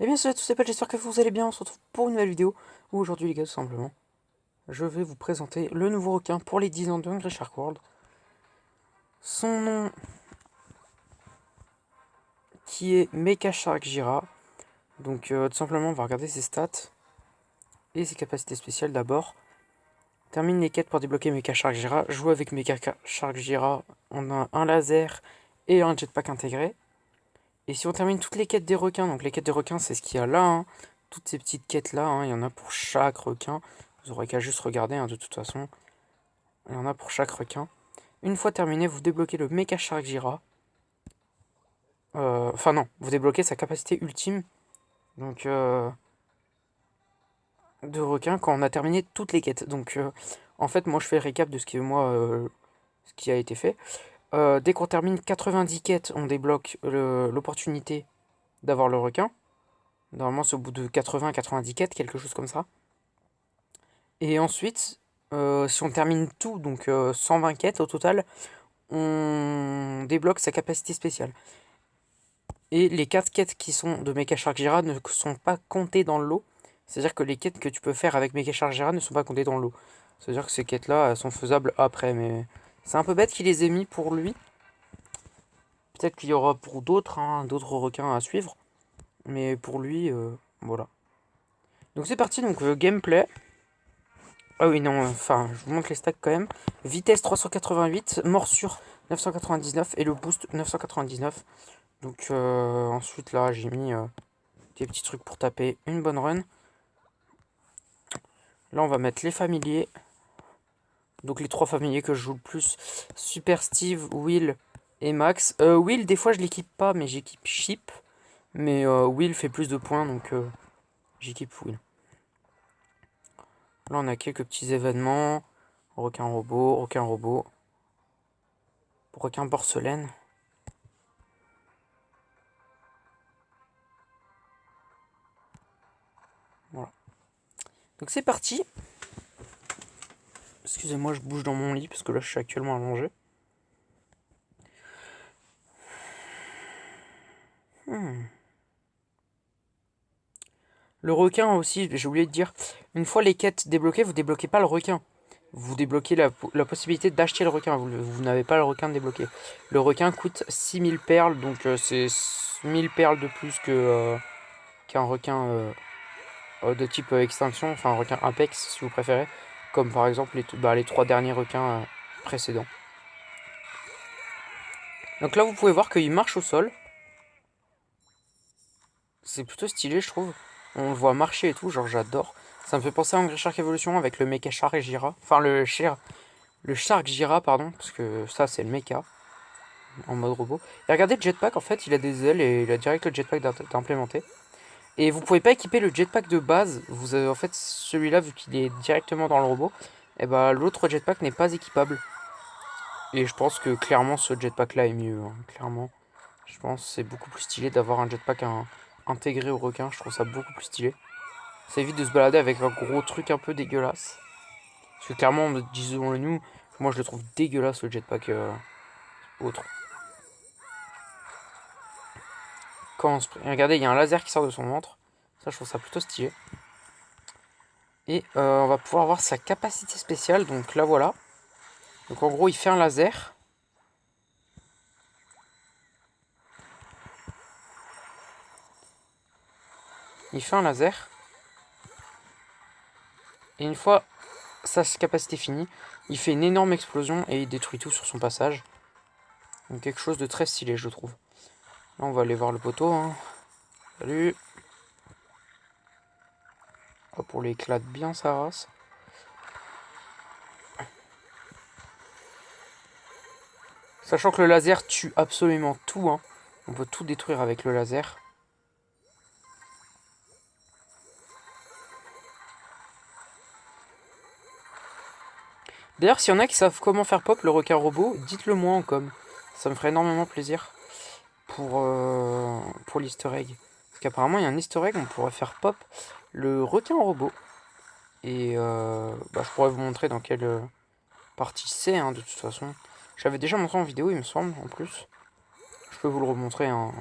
Eh bien, salut à tous les potes, j'espère que vous allez bien. On se retrouve pour une nouvelle vidéo où aujourd'hui, les gars, tout simplement, je vais vous présenter le nouveau requin pour les 10 ans de Hungry Shark World. Son nom qui est Mecha Shark Gira. Donc, tout simplement, on va regarder ses stats et ses capacités spéciales d'abord. Termine les quêtes pour débloquer Mecha Shark Gira. Joue avec Mecha Shark Gira. On a un laser et un jetpack intégré. Et si on termine toutes les quêtes des requins, donc les quêtes des requins, c'est ce qu'il y a là, hein, toutes ces petites quêtes là, hein, il y en a pour chaque requin. Vous aurez qu'à juste regarder, hein, de toute façon. Il y en a pour chaque requin. Une fois terminé, vous débloquez le Mecha Shark Gira. Enfin non, vous débloquez sa capacité ultime. Donc de requin quand on a terminé toutes les quêtes. Donc en fait, moi je fais le récap de ce qui a été fait. Dès qu'on termine 90 quêtes, on débloque l'opportunité d'avoir le requin. Normalement, c'est au bout de 80-90 quêtes, quelque chose comme ça. Et ensuite, si on termine tout, donc 120 quêtes au total, on débloque sa capacité spéciale. Et les 4 quêtes qui sont de Mecha Shark Gira ne sont pas comptées dans le lot. C'est-à-dire que les quêtes que tu peux faire avec Mecha Shark Gira ne sont pas comptées dans le lot. C'est-à-dire que ces quêtes-là, elles sont faisables après, mais c'est un peu bête qu'il les ait mis pour lui. Peut-être qu'il y aura pour d'autres, hein, d'autres requins à suivre. Mais pour lui, voilà. Donc c'est parti, donc gameplay. Ah oui, non, enfin, je vous montre les stacks quand même. Vitesse 388, morsure 999 et le boost 999. Donc ensuite là, j'ai mis des petits trucs pour taper une bonne run. Là, on va mettre les familiers. Donc les 3 familiers que je joue le plus. Super Steve, Will et Max. Will, des fois, je l'équipe pas, mais j'équipe Chip. Mais Will fait plus de points, donc j'équipe Will. Là, on a quelques petits événements. Requin robot, requin porcelaine. Voilà. Donc c'est parti. Excusez-moi, je bouge dans mon lit parce que là, je suis actuellement allongé. Le requin aussi, j'ai oublié de dire. Une fois les quêtes débloquées, vous débloquez pas le requin. Vous débloquez la possibilité d'acheter le requin. Vous n'avez pas le requin débloqué. Le requin coûte 6000 perles, donc c'est 1000 perles de plus qu'un requin de type extinction, enfin un requin Apex si vous préférez. Comme par exemple les 3 derniers requins précédents. Donc là vous pouvez voir qu'il marche au sol. C'est plutôt stylé je trouve. On le voit marcher et tout, genre j'adore. Ça me fait penser à Angry Shark Evolution avec le Mecha Shark Gira. Enfin le Shark Gira pardon, parce que ça c'est le Mecha en mode robot. Et regardez le jetpack en fait, il a des ailes et il a direct le jetpack d'implémenter. Et vous pouvez pas équiper le jetpack de base. Vous avez en fait celui-là vu qu'il est directement dans le robot. Et bah l'autre jetpack n'est pas équipable. Et je pense que clairement ce jetpack là est mieux, hein. Clairement. Je pense que c'est beaucoup plus stylé d'avoir un jetpack intégré au requin. Je trouve ça beaucoup plus stylé. Ça évite de se balader avec un gros truc un peu dégueulasse. Parce que clairement, disons-le nous, moi je le trouve dégueulasse le jetpack autre. Regardez, il y a un laser qui sort de son ventre. Ça, je trouve ça plutôt stylé. Et on va pouvoir voir sa capacité spéciale. Donc là, voilà. Donc en gros, il fait un laser. Il fait un laser. Et une fois sa capacité finie, il fait une énorme explosion et il détruit tout sur son passage. Donc quelque chose de très stylé, je trouve. Là, on va aller voir le poteau, hein. Salut. Hop, on l'éclate bien sa race. Sachant que le laser tue absolument tout, hein. On peut tout détruire avec le laser. D'ailleurs, s'il y en a qui savent comment faire pop le requin robot, dites-le moi en com. Ça me ferait énormément plaisir pour l'easter egg. Parce qu'apparemment, il y a un easter egg, on pourrait faire pop le requin robot. Et je pourrais vous montrer dans quelle partie c'est, hein, de toute façon. J'avais déjà montré en vidéo, il me semble, en plus. Je peux vous le remontrer, hein.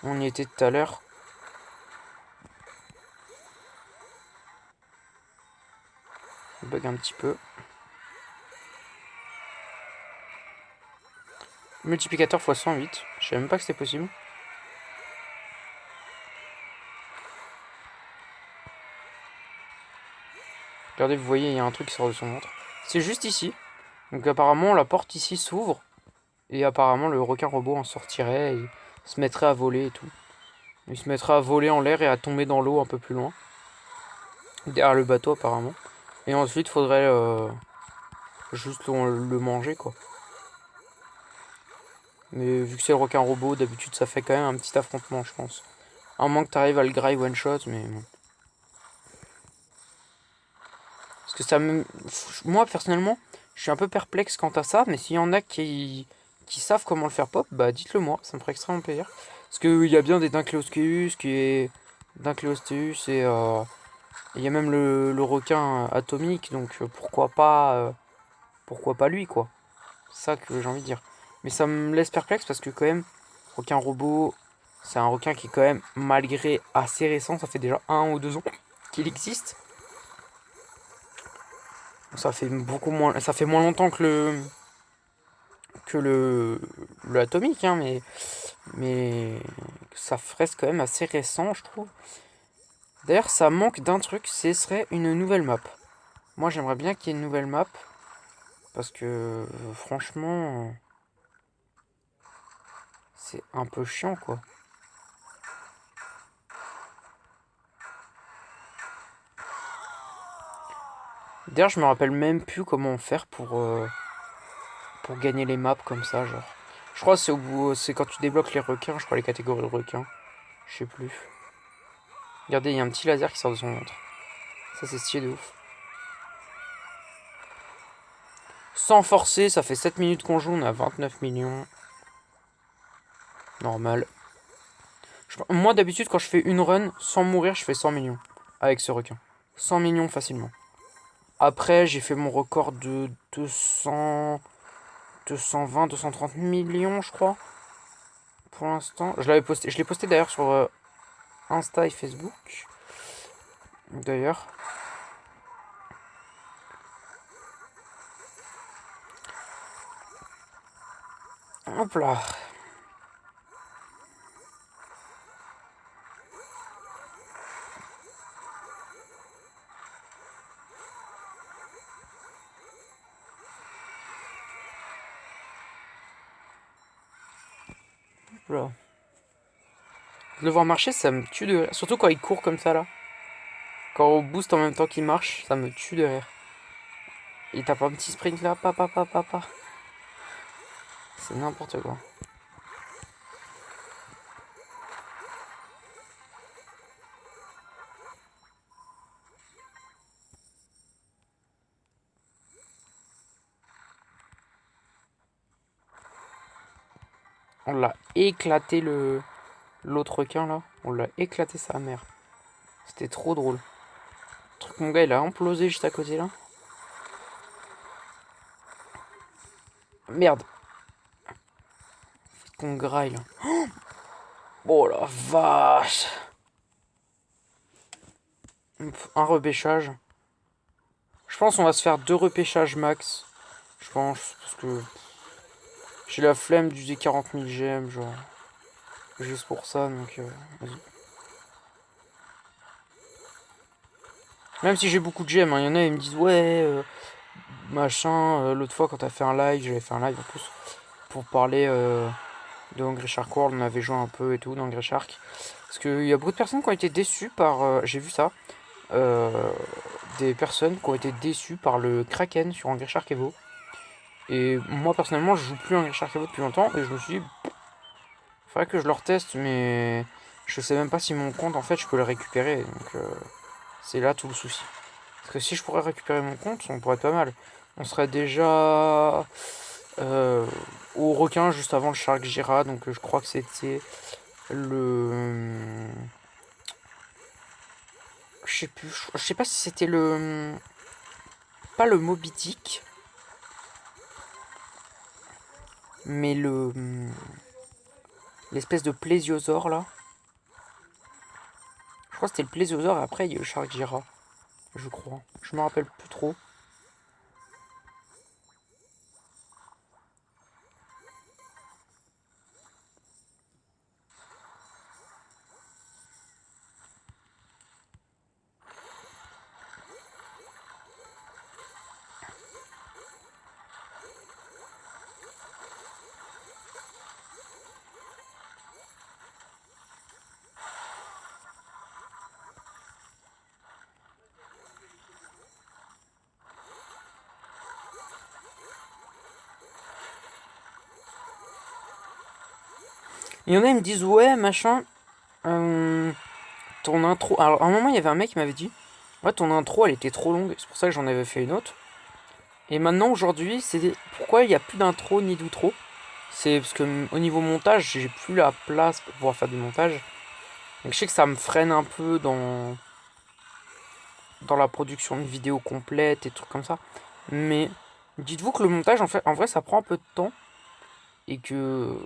On y était tout à l'heure. bug un petit peu. Multiplicateur x 108. Je savais même pas que c'était possible. Regardez, vous voyez, il y a un truc qui sort de son ventre. C'est juste ici. Donc apparemment, la porte ici s'ouvre. Et apparemment, le requin robot en sortirait et se mettrait à voler et tout. Il se mettrait à voler en l'air et à tomber dans l'eau un peu plus loin. Derrière le bateau, apparemment. Et ensuite, il faudrait juste le manger, quoi. Mais vu que c'est le requin robot, d'habitude, ça fait quand même un petit affrontement, je pense. À moins que tu arrives à le graille one shot, mais bon. Parce que ça me... Moi, personnellement, je suis un peu perplexe quant à ça, mais s'il y en a qui savent comment le faire pop, bah dites-le moi, ça me ferait extrêmement plaisir. Parce qu'il y a bien des Dincleoskeus qui est... Dincleosteus et il y a même le requin atomique, donc pourquoi pas lui, quoi. C'est ça que j'ai envie de dire. Mais ça me laisse perplexe parce que quand même, requin robot, c'est un requin qui est quand même, malgré assez récent, ça fait déjà 1 ou 2 ans qu'il existe. Ça fait beaucoup moins, ça fait moins longtemps que le atomique, hein, mais ça reste quand même assez récent, je trouve. D'ailleurs, ça manque d'un truc, ce serait une nouvelle map. Moi, j'aimerais bien qu'il y ait une nouvelle map, parce que franchement, c'est un peu chiant, quoi. D'ailleurs, je me rappelle même plus comment faire pour gagner les maps comme ça, genre. Je crois que c'est quand tu débloques les requins, je crois les catégories de requins. Je sais plus. Regardez, il y a un petit laser qui sort de son ventre. Ça, c'est stylé de ouf. Sans forcer, ça fait 7 minutes qu'on joue, on a 29 millions. Normal. Moi, d'habitude, quand je fais une run sans mourir, je fais 100 millions. Avec ce requin. 100 millions facilement. Après, j'ai fait mon record de 220, 230 millions, je crois. Pour l'instant. Je l'ai posté d'ailleurs sur Insta et Facebook. D'ailleurs. Hop là. Hop là. De le voir marcher, ça me tue de rire. Surtout quand il court comme ça là. Quand on booste en même temps qu'il marche, ça me tue de rire. Il tape un petit sprint là, papa, papa, papa. C'est n'importe quoi. On l'a éclaté l'autre requin là. On l'a éclaté sa mère. C'était trop drôle. Le truc, mon gars, il a implosé juste à côté là. Merde. Qu'on graille là. Oh la vache. Un repêchage. Je pense qu'on va se faire 2 repêchages max. Je pense. Parce que j'ai la flemme d'user 40 000 gemmes. Genre. Juste pour ça. Donc vas-y. Même si j'ai beaucoup de gemmes. Il y en a, ils me disent ouais. Machin. L'autre fois, quand t'as fait un live. J'avais fait un live en plus. Pour parler de Hungry Shark World. On avait joué un peu et tout dans Hungry Shark. Parce qu'il y a beaucoup de personnes qui ont été déçues par. J'ai vu ça. Des personnes qui ont été déçues par le Kraken sur Hungry Shark Evo. Et moi personnellement je joue plus Hungry Shark Evo depuis longtemps et je me suis dit faudrait que je le reteste mais je sais même pas si mon compte en fait je peux le récupérer donc c'est là tout le souci. Parce que si je pourrais récupérer mon compte on pourrait être pas mal. On serait déjà au requin juste avant le Shark Gira donc je crois que c'était le... Je sais plus, je sais pas si c'était le... Pas le Moby Dick mais le... L'espèce de plésiosaure là. Je crois que c'était le plésiosaure et après il y a eu le Shark Gira. Je crois. Je me rappelle plus trop. Il y en a, ils me disent, ouais, machin, ton intro... Alors, à un moment, il y avait un mec qui m'avait dit, ouais, ton intro, elle était trop longue, c'est pour ça que j'en avais fait une autre. Et maintenant, aujourd'hui, c'est pourquoi il n'y a plus d'intro ni d'outro. C'est parce que au niveau montage, j'ai plus la place pour pouvoir faire du montage. Donc je sais que ça me freine un peu dans la production de vidéos complètes et trucs comme ça. Mais dites-vous que le montage, en vrai, ça prend un peu de temps. Et que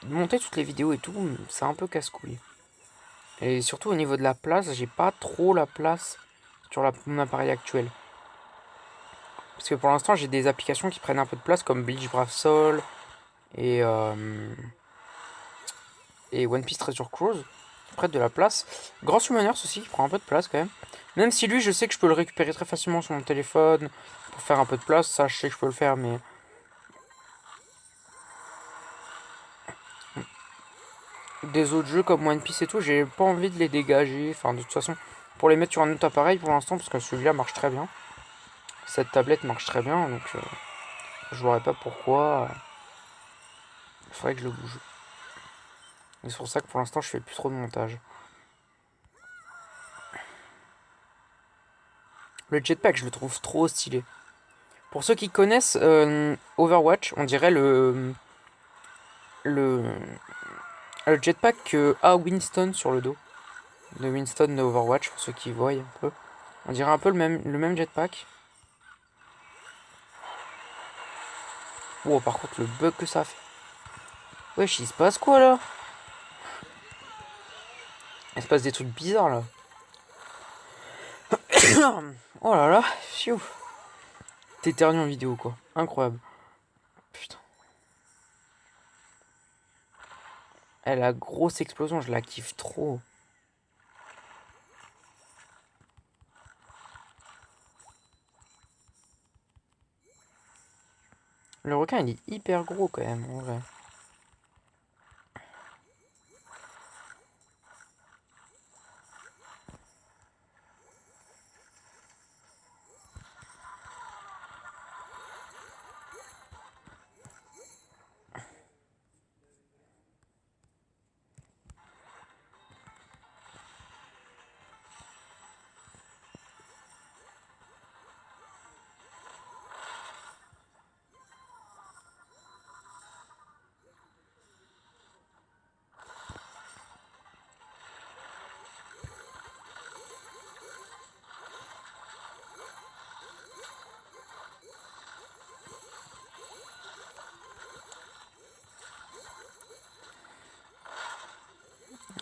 monter toutes les vidéos et tout, c'est un peu casse-couille. Et surtout au niveau de la place, j'ai pas trop la place sur mon appareil actuel. Parce que pour l'instant, j'ai des applications qui prennent un peu de place comme Bleach Brave Soul et, et One Piece Treasure Cruise qui prennent de la place. Grand Summoners aussi qui prend un peu de place quand même. Même si lui, je sais que je peux le récupérer très facilement sur mon téléphone pour faire un peu de place, ça je sais que je peux le faire, mais des autres jeux comme One Piece et tout, j'ai pas envie de les dégager. Enfin, de toute façon, pour les mettre sur un autre appareil pour l'instant, parce que celui-là marche très bien. Cette tablette marche très bien, donc je vois pas pourquoi. Il faudrait que je le bouge. Et c'est pour ça que pour l'instant, je fais plus trop de montage. Le jetpack, je le trouve trop stylé. Pour ceux qui connaissent Overwatch, on dirait le, le jetpack que a Winston sur le dos. De Winston de Overwatch, pour ceux qui voient un peu. On dirait un peu le même jetpack. Wow, par contre, le bug que ça fait. Wesh, il se passe quoi là? Il se passe des trucs bizarres là. Oh là là, fiou. T'éternues en vidéo quoi. Incroyable. Putain. Elle a grosse explosion, je la kiffe trop. Le requin il est hyper gros quand même en vrai.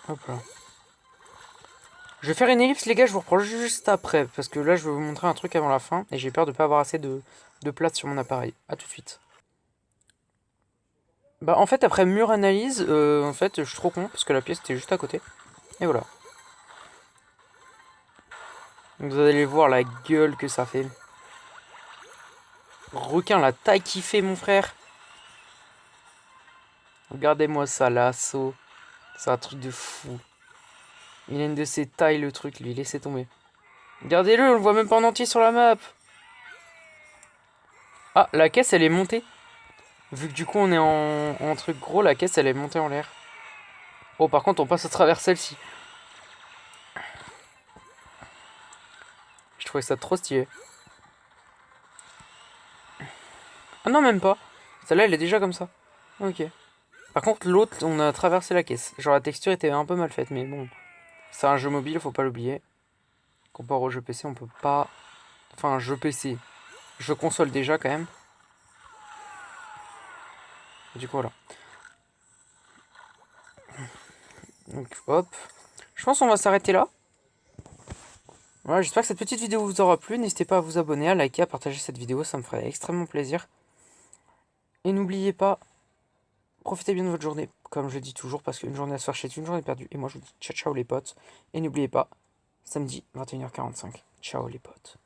Hop là. Je vais faire une ellipse les gars, je vous reprends juste après. Parce que là je vais vous montrer un truc avant la fin. Et j'ai peur de pas avoir assez de place sur mon appareil. A tout de suite. Bah en fait après mûre analyse, en fait je suis trop con. Parce que la pièce était juste à côté. Et voilà. Donc vous allez voir la gueule que ça fait. Requin, la taille qu'il fait mon frère. Regardez-moi ça, l'assaut. C'est un truc de fou. Il a une de ses tailles le truc lui, laissez tomber. Regardez-le, on le voit même pas en entier sur la map. Ah, la caisse elle est montée. Vu que du coup on est en truc gros, la caisse elle est montée en l'air. Oh par contre on passe à travers celle-ci. Je trouvais ça trop stylé. Ah non même pas. Celle-là elle est déjà comme ça. Ok. Par contre l'autre on a traversé la caisse. Genre la texture était un peu mal faite mais bon. C'est un jeu mobile, faut pas l'oublier. Comparé au jeu PC on peut pas... Enfin jeu PC. Jeu console déjà quand même. Du coup voilà. Donc hop. Je pense qu'on va s'arrêter là. Voilà, j'espère que cette petite vidéo vous aura plu. N'hésitez pas à vous abonner, à liker, à partager cette vidéo, ça me ferait extrêmement plaisir. Et n'oubliez pas, profitez bien de votre journée, comme je dis toujours, parce qu'une journée à se faire chier est une journée perdue. Et moi je vous dis ciao ciao les potes. Et n'oubliez pas, samedi 21h45. Ciao les potes.